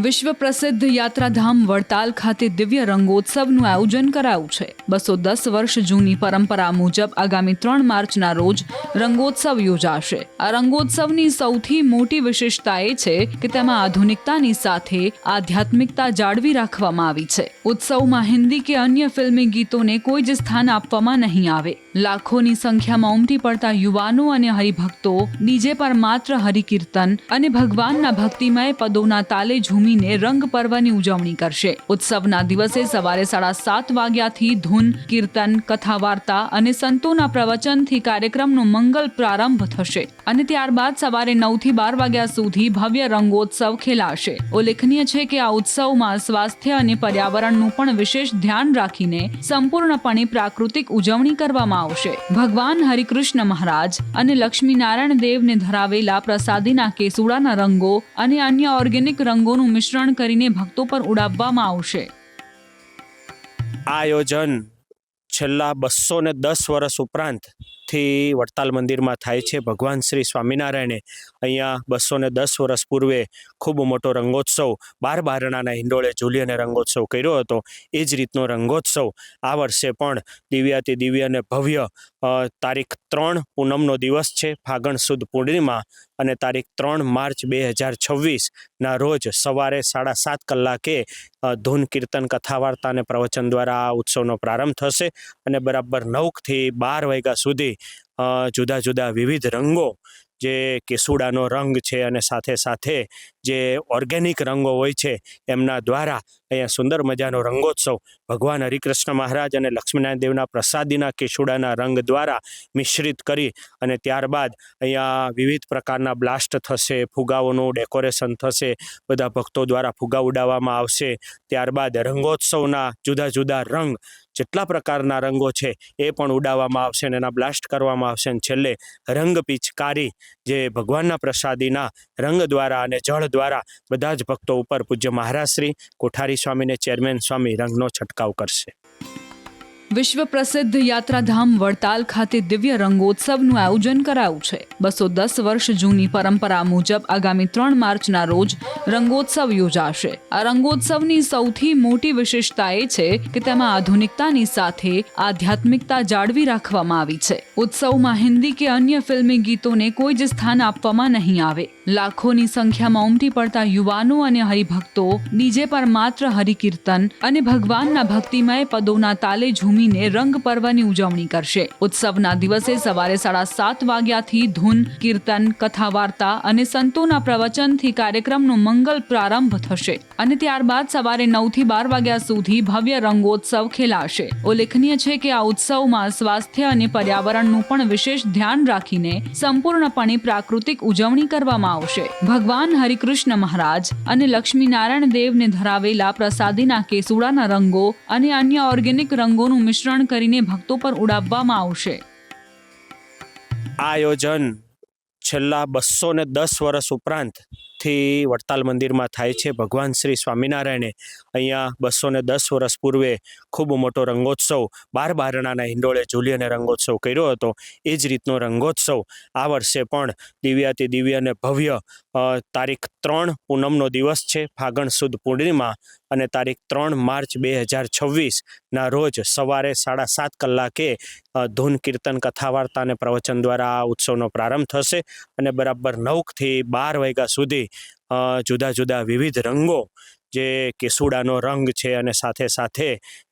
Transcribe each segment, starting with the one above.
વિશ્વ પ્રસિદ્ધ યાત્રાધામ વડતાલ ખાતે દિવ્ય રંગોત્સવનું આયોજન કરાયું છે। 210 વર્ષ જૂની પરંપરા મુજબ આગામી 3 માર્ચના રોજ રંગોત્સવ યોજાશે। આ રંગોત્સવની સૌથી મોટી વિશેષતા એ છે કે તેમાં આધુનિકતાની સાથે આધ્યાત્મિકતા જાળવી રાખવામાં આવી છે। ઉત્સવમાં હિન્દી કે અન્ય ફિલ્મી ગીતોને કોઈ જ સ્થાન આપવામાં નહીં આવે। લાખોની સંખ્યામાં ઉમટી પડતા યુવાનો અને હરિભક્તો ડીજે પર માત્ર હરિકીર્તન અને ભગવાનના ભક્તિમય પદોના તાલે ઝૂમીને રંગ પર્વની ઉજવણી કરશે। ઉત્સવના દિવસે સવારે 7:30 વાગ્યાથી ધૂન, કીર્તન, કથા વાર્તા અને સંતોના પ્રવચનથી કાર્યક્રમનો મંગલ પ્રારંભ થશે અને ત્યારબાદ સવારે 9 થી 12 વાગ્યા સુધી ભવ્ય રંગોત્સવ ખેલાશે। ઉલ્લેખનીય છે કે આ ઉત્સવમાં સ્વાસ્થ્ય અને પર્યાવરણનું પણ વિશેષ ધ્યાન રાખીને સંપૂર્ણપણે પ્રાકૃતિક ઉજવણી કરવામાં આવશે। ભગવાન હરિકૃષ્ણ મહારાજ અને લક્ષ્મીનારાયણ દેવને ધરાવેલા પ્રસાદીના કેસુડાના રંગો અને અન્ય ઓર્ગેનિક રંગોનું મિશ્રણ કરીને ભક્તો પર ઉડાવવામાં આવશે। આયોજન છેલ્લા 210 વર્ષ ઉપરાંતથી વડતાલ મંદિરમાં થાય છે। ભગવાન શ્રી સ્વામિનારાયણે અહીંયા 210 વર્ષ પૂર્વે ખૂબ મોટો રંગોત્સવ 12 બારણાના હિંડોળે ઝૂલી અને રંગોત્સવ કર્યો હતો। એ જ રીતનો રંગોત્સવ આ વર્ષે પણ દિવ્યાતિ દિવ્ય અને ભવ્ય તારીખ 3 પૂનમનો દિવસ છે, ફાગણ સુદ પૂર્ણિમા, અને તારીખ 3 માર્ચ 2026ના રોજ સવારે 7:30 કલાકે ધૂન, કીર્તન, કથા વાર્તા અને પ્રવચન દ્વારા આ ઉત્સવનો પ્રારંભ થશે અને બરાબર 9 થી 12 વાગ્યા સુધી જુદા જુદા વિવિધ રંગો, જે કેસુડાનો રંગ છે અને સાથે સાથે જે ઓર્ગેનિક રંગો હોય છે એમના દ્વારા અહીંયા સુંદર મજાનો રંગોત્સવ ભગવાન હરિકૃષ્ણ મહારાજ અને લક્ષ્મીનારાયણ દેવના પ્રસાદીના કેસુડાના રંગ દ્વારા મિશ્રિત કરી અને ત્યારબાદ અહીંયા વિવિધ પ્રકારના બ્લાસ્ટ થશે, ફુગાઓનું ડેકોરેશન થશે, બધા ભક્તો દ્વારા ફુગા ઉડાવવામાં આવશે। ત્યારબાદ રંગોત્સવના જુદા જુદા રંગ, જેટલા પ્રકારના રંગો છે એ પણ ઉડાવવામાં આવશે અને એના બ્લાસ્ટ કરવામાં આવશે અને છેલ્લે રંગ પિચકારી, જે ભગવાનના પ્રસાદીના રંગ દ્વારા અને જળ દ્વારા બધા જ ભક્તો ઉપર પૂજ્ય મહારાજ શ્રી કોઠારી સ્વામીને ચેરમેન સ્વામી રંગનો છંટકાવ કરશે। વિશ્વ પ્રસિદ્ધ યાત્રાધામ વડતાલ ખાતે દિવ્ય રંગોત્સવનું આયોજન કરાયું છે। 210 વર્ષ જૂની પરંપરા મુજબ આગામી 3 માર્ચના રોજ રંગોત્સવ યોજાશે। આ રંગોત્સવની સૌથી મોટી વિશેષતા એ છે કે તેમાં આધુનિકતાની સાથે આધ્યાત્મિકતા જાળવી રાખવામાં આવી છે। ઉત્સવમાં હિન્દી કે અન્ય ફિલ્મી ગીતોને કોઈ જ સ્થાન આપવામાં નહીં આવે। લાખોની સંખ્યામાં ઉમટી પડતા યુવાનો અને હરિભક્તો ડીજે પર માત્ર હરિકીર્તન અને ભગવાનના ભક્તિમય પદોના તાલે ઝૂમી રંગ પર્વની ઉજવણી કરશે। ઉત્સવના દિવસે સવારે 7:30 વાગ્યાથી ધૂન, કીર્તન, કથા વાર્તા અને સંતોના પ્રવચનથી કાર્યક્રમનો મંગલ પ્રારંભ થશે અને ત્યારબાદ સવારે 9 થી 12 વાગ્યા સુધી ભવ્ય રંગોત્સવ ખેલાશે। ઉલ્લેખનીય છે કે આ ઉત્સવમાં સ્વાસ્થ્ય અને પર્યાવરણનું પણ વિશેષ ધ્યાન રાખીને સંપૂર્ણપણે પ્રાકૃતિક ઉજવણી કરવામાં આવશે। ભગવાન હરિકૃષ્ણ મહારાજ અને લક્ષ્મીનારાયણ દેવને ધરાવેલા પ્રસાદીના કેસુડાના રંગો અને અન્ય ઓર્ગેનિક રંગોનું મિશ્રણ કરીને ભક્તો પર ઉડાવવામાં આવશે। આયોજન છેલ્લા 210 વર્ષ ઉપરાંતથી વડતાલ મંદિરમાં થાય છે। ભગવાન શ્રી સ્વામિનારાયણે અહીંયા 210 વર્ષ પૂર્વે ખૂબ મોટો રંગોત્સવ 12 બારણાના હિંડોળે ઝૂલી અને રંગોત્સવ કર્યો હતો। એ જ રીતનો રંગોત્સવ આ વર્ષે પણ દિવ્યાતિ દિવ્ય અને ભવ્ય તારીખ 3 પૂનમનો દિવસ છે, ફાગણ સુદ પૂર્ણિમા, અને તારીખ 3 માર્ચ 2026ના રોજ સવારે 7:30 કલાકે ધૂન, કીર્તન, કથા વાર્તા અને પ્રવચન દ્વારા આ ઉત્સવનો પ્રારંભ થશે અને બરાબર 9 થી 12 વાગ્યા સુધી જુદા જુદા વિવિધ રંગો, જે કેસુડાનો રંગ છે અને સાથે સાથે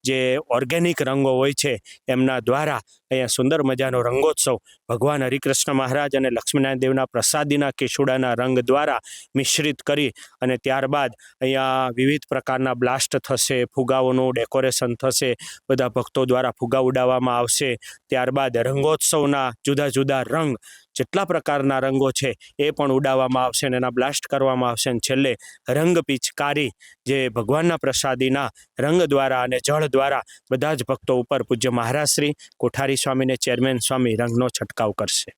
જે ઓર્ગેનિક રંગો હોય છે એમના દ્વારા અહીંયા સુંદર મજાનો રંગોત્સવ ભગવાન હરિકૃષ્ણ મહારાજ અને લક્ષ્મીનારાયણ દેવના પ્રસાદીના કેસુડાના રંગ દ્વારા મિશ્રિત કરી અને ત્યારબાદ અહીંયા વિવિધ પ્રકારના બ્લાસ્ટ થશે, ફુગાઓનું ડેકોરેશન થશે, બધા ભક્તો દ્વારા ફુગા ઉડાવવામાં આવશે। ત્યારબાદ રંગોત્સવના જુદા જુદા રંગ, જેટલા પ્રકારના રંગો છે એ પણ ઉડાવવામાં આવશે અને એના બ્લાસ્ટ કરવામાં આવશે અને છેલ્લે રંગ પિચકારી, જે ભગવાનના પ્રસાદીના રંગ દ્વારા અને જળ દ્વારા બધા જ ભક્તો ઉપર પૂજ્ય મહારાજ શ્રી કોઠારી સ્વામીને ચેરમેન સ્વામી રંગનો છંટકાવ કરશે।